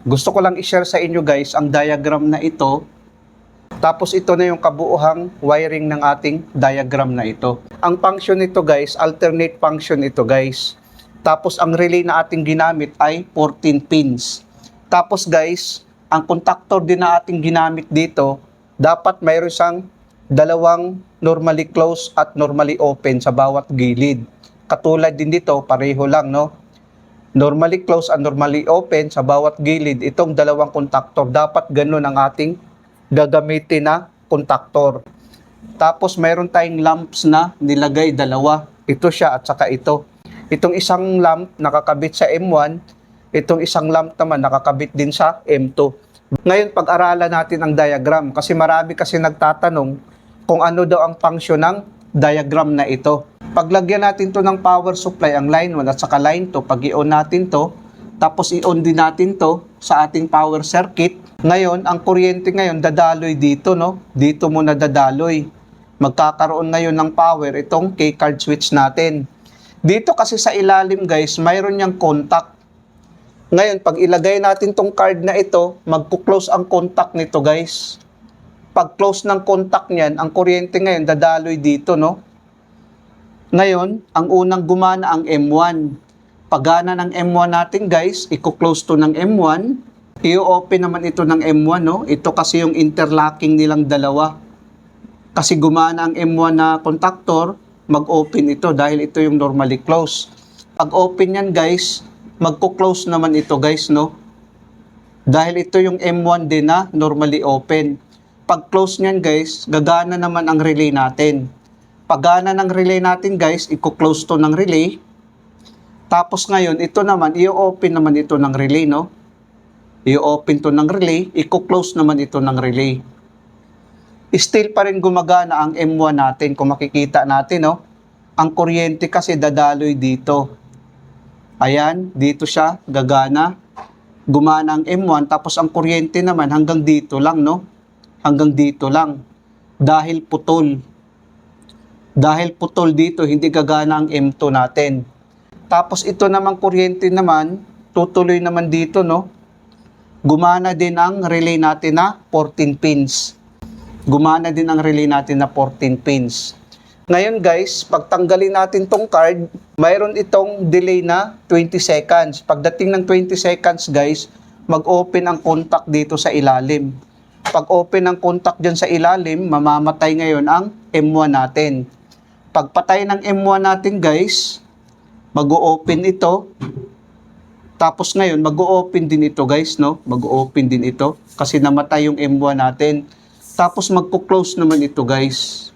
Gusto ko lang i-share sa inyo guys ang diagram na ito. Tapos ito na yung kabuuhang wiring ng ating diagram na ito. Ang function nito guys, alternate function ito guys. Tapos ang relay na ating ginamit ay 14 pins. Tapos guys, ang contactor din na ating ginamit dito, dapat mayroon siyang dalawang normally closed at normally open sa bawat gilid. Katulad din dito, pareho lang, no? Normally closed and normally open sa bawat gilid, itong dalawang contactor, dapat ganun ang ating gagamitin na contactor. Tapos mayroon tayong lamps na nilagay dalawa. Ito siya at saka ito. Itong isang lamp nakakabit sa M1, itong isang lamp naman nakakabit din sa M2. Ngayon pag-aralan natin ang diagram kasi marami kasi nagtatanong kung ano daw ang function ng diagram na ito. Paglagyan natin to ng power supply, ang line 1 at saka line 2, pag i-on natin to, tapos i-on din natin to sa ating power circuit. Ngayon, ang kuryente ngayon dadaloy dito, no? Dito muna dadaloy. Magkakaroon ngayon ng power itong K-card switch natin. Dito kasi sa ilalim guys, mayroon niyang contact. Ngayon, pag ilagay natin tong card na ito, magkuklose ang contact nito guys. Pag close ng contact niyan, ang kuryente ngayon dadaloy dito, no? Ngayon, ang unang gumana ang M1. Pagana ng M1 natin guys, i-close to ng M1. I-open naman ito ng M1, no? Ito kasi yung interlocking nilang dalawa. Kasi gumana ang M1 na contactor, mag-open ito dahil ito yung normally close. Pag open yan guys, magko-close naman ito guys, no? Dahil ito yung M1 din na normally open. Pag close niyan guys, gagana naman ang relay natin. Pagana ng relay natin guys, i-close to ng relay. Tapos ngayon, ito naman, i-open naman ito ng relay, no? I-open to ng relay, i-close naman ito ng relay. Still pa rin gumagana ang M1 natin, kung makikita natin, no? Ang kuryente kasi dadaloy dito. Ayan, dito siya, gagana. Gumana ang M1, tapos ang kuryente naman hanggang dito lang, no? Hanggang dito lang. Dahil putol. Dahil putol dito, hindi gagana ang M2 natin. Tapos ito namang kuryente naman, tutuloy naman dito, no? Gumana din ang relay natin na 14 pins. Gumana din ang relay natin na 14 pins. Ngayon guys, pagtanggalin natin tong card, mayroon itong delay na 20 seconds. Pagdating ng 20 seconds guys, mag-open ang contact dito sa ilalim. Pag open ang contact dyan sa ilalim, mamamatay ngayon ang M1 natin. Pagpatay ng M1 natin guys, mag-o-open ito. Tapos ngayon, mag-o-open din ito guys, no? Mag-o-open din ito kasi namatay yung M1 natin. Tapos magko-close naman ito guys.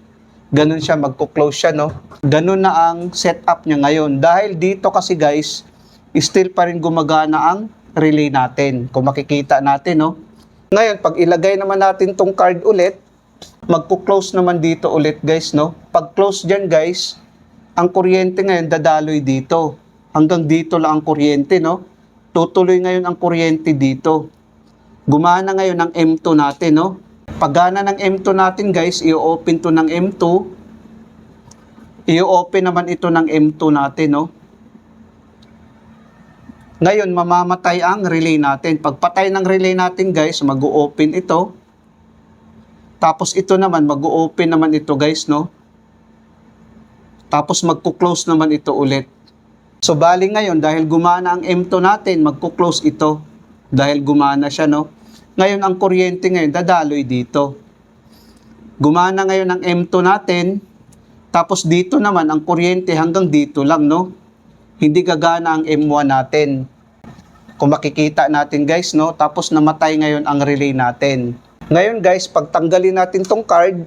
Ganun siya, magko-close siya, no? Ganun na ang setup niya ngayon. Dahil dito kasi guys, still pa rin gumagana ang relay natin. Kung makikita natin, no? Ngayon, pag ilagay naman natin tong card ulit, magko-close naman dito ulit guys, no? Pag close dyan guys, ang kuryente ngayon dadaloy dito. Hanggang dito lang ang kuryente, no? Tutuloy ngayon ang kuryente dito. Gumana ngayon ang M2 natin, no? Pagana ng M2 natin guys, i-open to ng M2. I-open naman ito ng M2 natin, no? Ngayon, mamamatay ang relay natin. Pagpatay ng relay natin guys, mag-open ito. Tapos ito naman, mag-open naman ito guys, no? Tapos magko-close naman ito ulit. So bali ngayon, dahil gumana ang M2 natin, magko-close ito. Dahil gumana siya, no? Ngayon, ang kuryente ngayon, dadaloy dito. Gumana ngayon ang M2 natin. Tapos dito naman, ang kuryente hanggang dito lang, no? Hindi gagana ang M1 natin. Kung makikita natin guys, no? Tapos namatay ngayon ang relay natin. Ngayon guys, pag tanggalin natin tong card,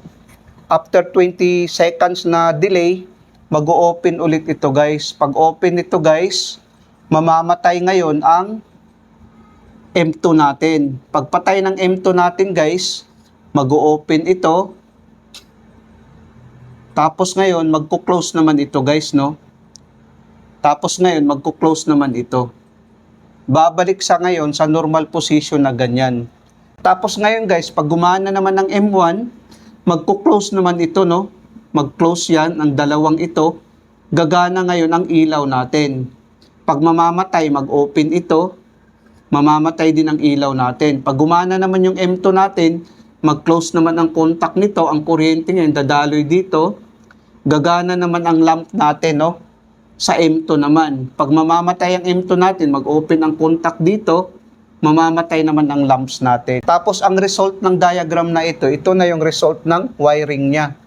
after 20 seconds na delay, mag-o-open ulit ito guys. Pag open ito guys, mamamatay ngayon ang M2 natin. Pagpatay ng M2 natin guys, mag-o-open ito. Tapos ngayon, magko-close naman ito guys, no? Tapos ngayon, magko-close naman ito. Babalik sa ngayon sa normal position na ganyan. Tapos ngayon guys, pag gumana naman ng M1, magko-close naman ito, no? Mag-close yan, ang dalawang ito. Gagana ngayon ang ilaw natin. Pag mamamatay, mag-open ito. mamamatay din ang ilaw natin. Pag gumana naman yung M2 natin, mag-close naman ang contact nito, ang kuryente ngayon dadaloy dito, gagana naman ang lamp natin, no? Sa M2 naman. Pag mamamatay ang M2 natin, mag-open ang contact dito, mamamatay naman ang lamps natin. Tapos ang result ng diagram na ito na yung result ng wiring niya.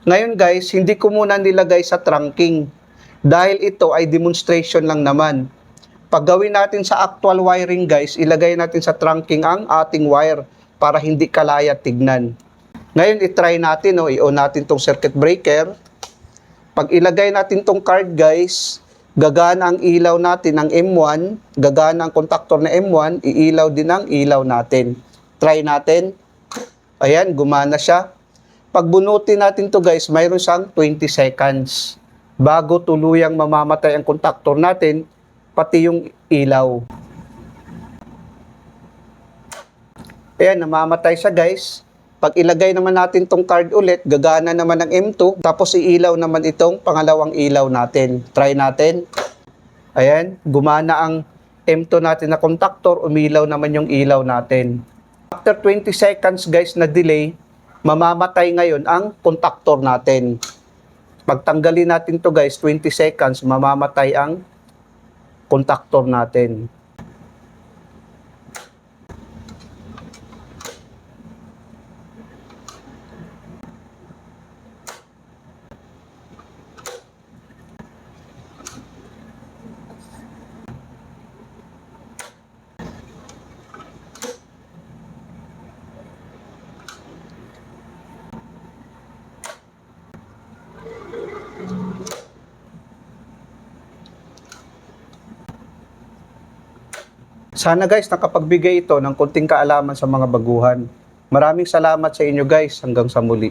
Ngayon guys, hindi ko muna nilagay sa trunking dahil ito ay demonstration lang naman. Pag gawin natin sa actual wiring guys, ilagay natin sa trunking ang ating wire para hindi kalaya tignan. Ngayon i-try natin, i-on natin tong circuit breaker. Pag ilagay natin tong card guys, gagana ang ilaw natin ng M1, gagana ang contactor na M1, iilaw din ang ilaw natin. Try natin. Ayan, gumana siya. Pag bunutin natin to guys, mayroon siyang 20 seconds bago tuluyang mamamatay ang contactor natin, pati yung ilaw. Ayan, namamatay siya guys. Pag ilagay naman natin tong card ulit, gagana naman ang M2, tapos iilaw naman itong pangalawang ilaw natin. Try natin. Ayan, gumana ang M2 natin na contactor, umilaw naman yung ilaw natin. After 20 seconds guys na delay, mamamatay ngayon ang contactor natin. Pagtanggalin natin to guys, 20 seconds, mamamatay ang contactor natin. Sana guys, nakapagbigay ito ng konting kaalaman sa mga baguhan. Maraming salamat sa inyo guys. Hanggang sa muli.